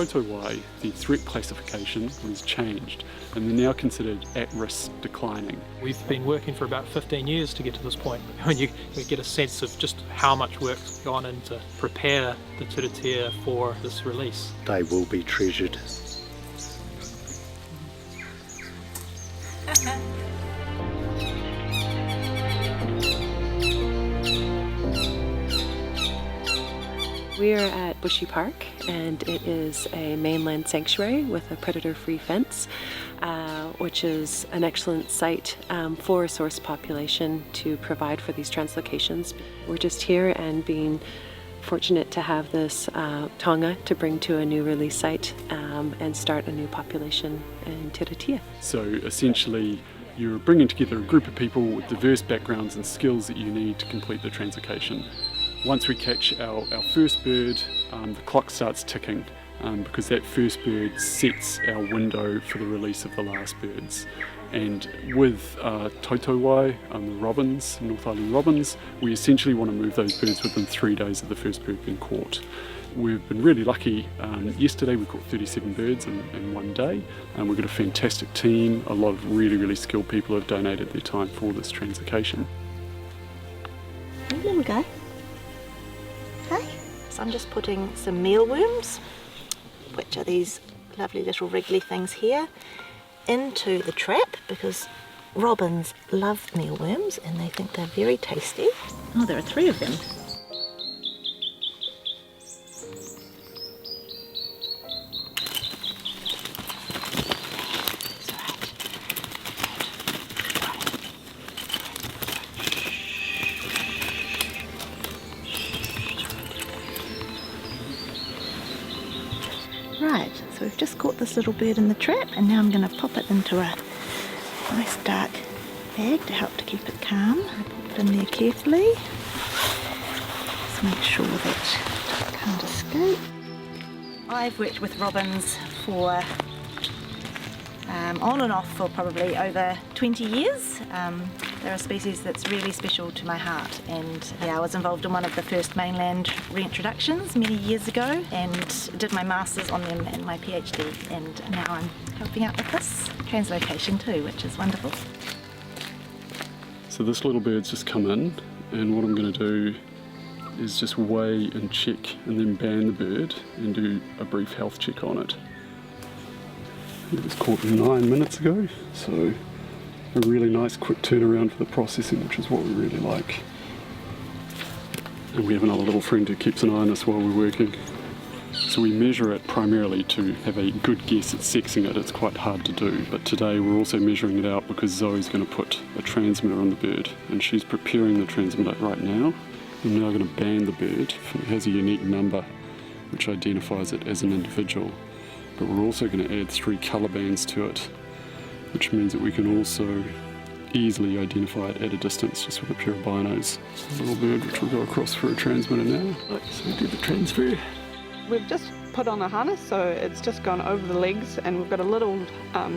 Tautauwai, the threat classification was changed and they're now considered at risk declining. We've been working for about 15 years to get to this point. When you get a sense of just how much work's gone in to prepare the turatea for this release. They will be treasured. We are at Bushy Park, and it is a mainland sanctuary with a predator-free fence, which is an excellent site for a source population to provide for these translocations. We're just here and being fortunate to have this taonga to bring to a new release site and start a new population in turatea. So essentially you're bringing together a group of people with diverse backgrounds and skills that you need to complete the translocation. Once we catch our first bird, the clock starts ticking because that first bird sets our window for the release of the last birds. And with Tautauwai, the robins, North Island robins, we essentially want to move those birds within 3 days of the first bird being caught. We've been really lucky. Yesterday we caught 37 birds in 1 day. We've got a fantastic team. A lot of really skilled people have donated their time for this translocation. Hey, little guy. Hi. So I'm just putting some mealworms, which are these lovely little wriggly things here, into the trap because robins love mealworms and they think they're very tasty. Oh, there are 3 of them. Right, so we've just caught this little bird in the trap and now I'm going to pop it into a nice dark bag to help to keep it calm. I pop it in there carefully. Just make sure that it can't escape. I've worked with robins for on and off for probably over 20 years. They're a species that's really special to my heart, and yeah, I was involved in one of the first mainland reintroductions many years ago and did my masters on them and my PhD, and now I'm helping out with this translocation too, which is wonderful. So this little bird's just come in, and what I'm going to do is just weigh and check and then ban the bird and do a brief health check on it. It was caught 9 minutes ago, so a really nice quick turnaround for the processing, which is what we really like. And we have another little friend who keeps an eye on us while we're working. So we measure it primarily to have a good guess at sexing it. It's quite hard to do, but today we're also measuring it out because Zoe's going to put a transmitter on the bird, and she's preparing the transmitter right now. I'm now going to ban the bird. It has a unique number which identifies it as an individual, but we're also going to add 3 colour bands to it, which means that we can also easily identify it at a distance just with a pair of binos. So a little bird which will go across for a transmitter now. So we do the transfer. We've just put on a harness, so it's just gone over the legs, and we've got a little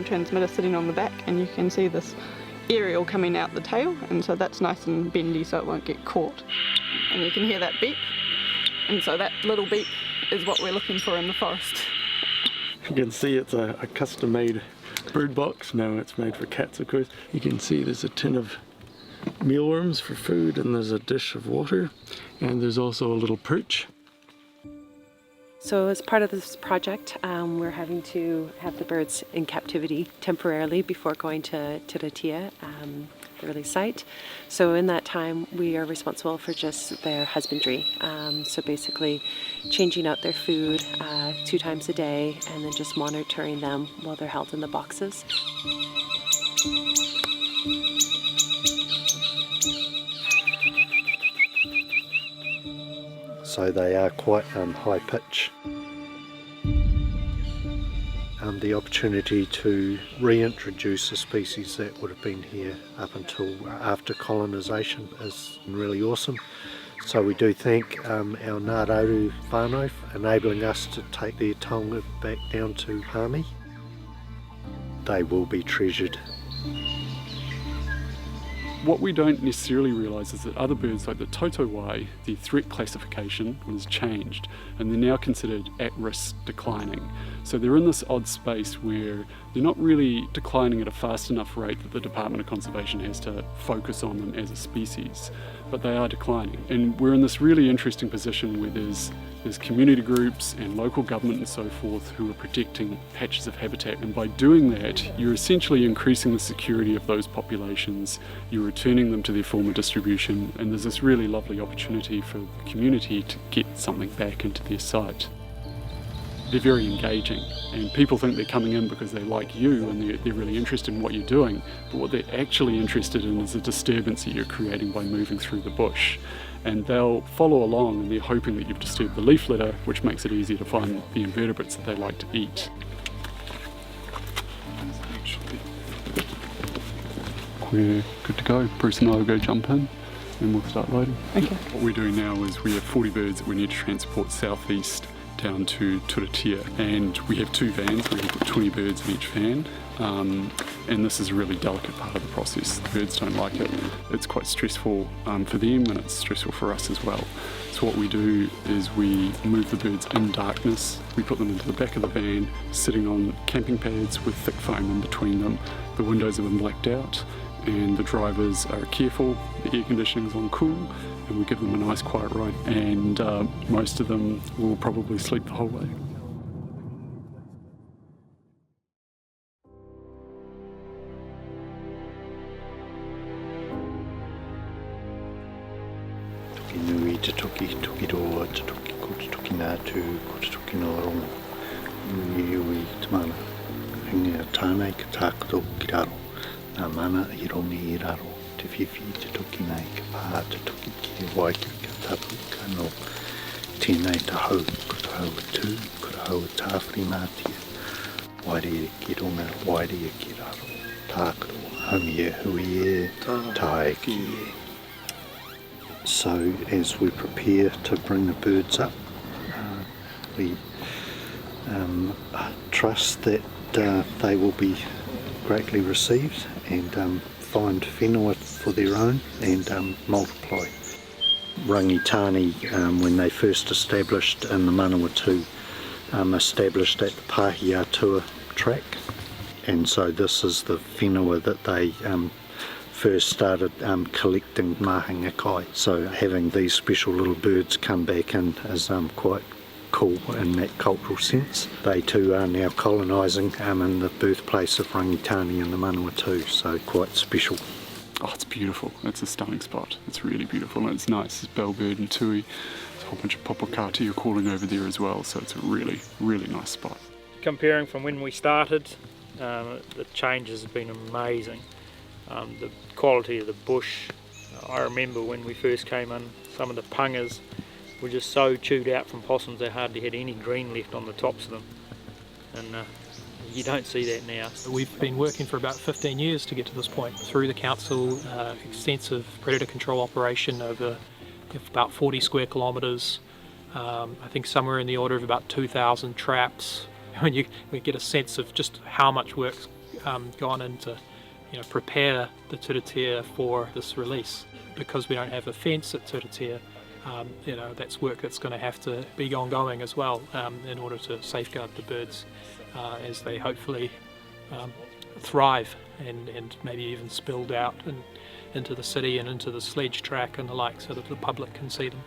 transmitter sitting on the back, and you can see this aerial coming out the tail, and so that's nice and bendy so it won't get caught. And you can hear that beep, and so that little beep is what we're looking for in the forest. You can see it's a custom-made bird box. Now it's made for cats, of course. You can see there's a tin of mealworms for food, and there's a dish of water, and there's also a little perch. So as part of this project, we're having to have the birds in captivity temporarily before going to turatea, the release site. So in that time, we are responsible for just their husbandry. So basically changing out their food 2 times a day and then just monitoring them while they're held in the boxes. So they are quite high pitch. The opportunity to reintroduce a species that would have been here up until after colonisation is really awesome. So we do thank our nzherald whānau for enabling us to take their taonga back down to Hami. They will be treasured. what we don't necessarily realise is that other birds like the totowai, the threat classification has changed and they're now considered at risk declining. So they're in this odd space where they're not really declining at a fast enough rate that the Department of Conservation has to focus on them as a species, but they are declining. And we're in this really interesting position where there's community groups and local government and so forth who are protecting patches of habitat, and by doing that you're essentially increasing the security of those populations, you're returning them to their former distribution, and there's this really lovely opportunity for the community to get something back into their site. They're very engaging, and people think they're coming in because they like you and they're really interested in what you're doing, but what they're actually interested in is the disturbance that you're creating by moving through the bush. And they'll follow along and they're hoping that you've disturbed the leaf litter, which makes it easier to find the invertebrates that they like to eat. We're good to go. Bruce and I will go jump in and we'll start loading. Okay. What we're doing now is we have 40 birds that we need to transport southeast down to Turitea, and we have 2 vans. We can put 20 birds in each van, and this is a really delicate part of the process. The birds don't like it. It's quite stressful for them, and it's stressful for us as well. So what we do is we move the birds in darkness. We put them into the back of the van, sitting on camping pads with thick foam in between them. The windows have been blacked out, and the drivers are careful. The air conditioning's on cool, and we give them a nice quiet ride, and most of them will probably sleep the whole way. Toki nui te toki, toki roa te toki, ko te toki nātū, ko te toki no rongo. Nui ui te mana, hingia tānei ka tākoto ki raro, nā mana I rongi I raro. Te whiwhi te toki nei, ka pā te toki ki e waiki ka tapu ka no. Tēnei te hau, ko te hau tū, ko te hau tāwhiri mātia. Wairi e ki ronga, wairi e ki raro. Tākaro, haumi e hui e, tae ki e. So as we prepare to bring the birds up, we trust that they will be greatly received and find whenua for their own and multiply. Rangitani, when they first established in the Manawatū, established at the Pāhiatua track, and so this is the whenua that they first started collecting mahinga kai. So having these special little birds come back in is quite cool in that cultural sense. They too are now colonising in the birthplace of Rangitani in the Manawatū, so quite special. Oh, it's beautiful. It's a stunning spot. It's really beautiful, and it's nice. There's bellbird and tui. There's a whole bunch of popokati are calling over there as well, so it's a really, really nice spot. Comparing from when we started, the changes have been amazing. The quality of the bush, I remember when we first came in, some of the pungas were just so chewed out from possums they hardly had any green left on the tops of them, and you don't see that now. We've been working for about 15 years to get to this point. Through the council, extensive predator control operation over about 40 square kilometres, I think somewhere in the order of about 2,000 traps. We get a sense of just how much work's gone into prepare the turitea for this release. Because we don't have a fence at turitea, that's work that's going to have to be ongoing as well in order to safeguard the birds as they hopefully thrive and maybe even spilled out into the city and into the sledge track and the like, so that the public can see them.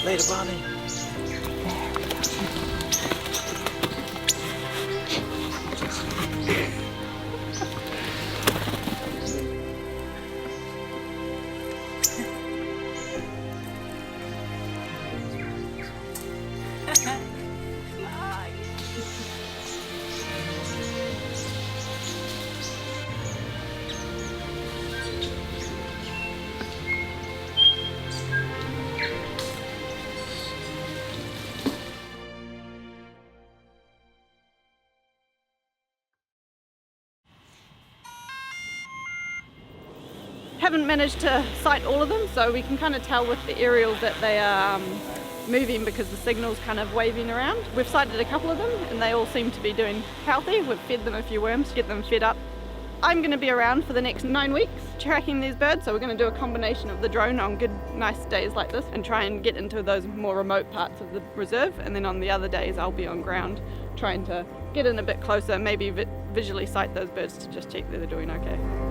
Later, Barney. Haven't managed to sight all of them, so we can kind of tell with the aerials that they are moving because the signal's kind of waving around. We've sighted a couple of them and they all seem to be doing healthy. We've fed them a few worms to get them fed up. I'm going to be around for the next 9 weeks tracking these birds, so we're going to do a combination of the drone on good nice days like this and try and get into those more remote parts of the reserve, and then on the other days I'll be on ground trying to get in a bit closer, maybe visually sight those birds to just check that they're doing okay.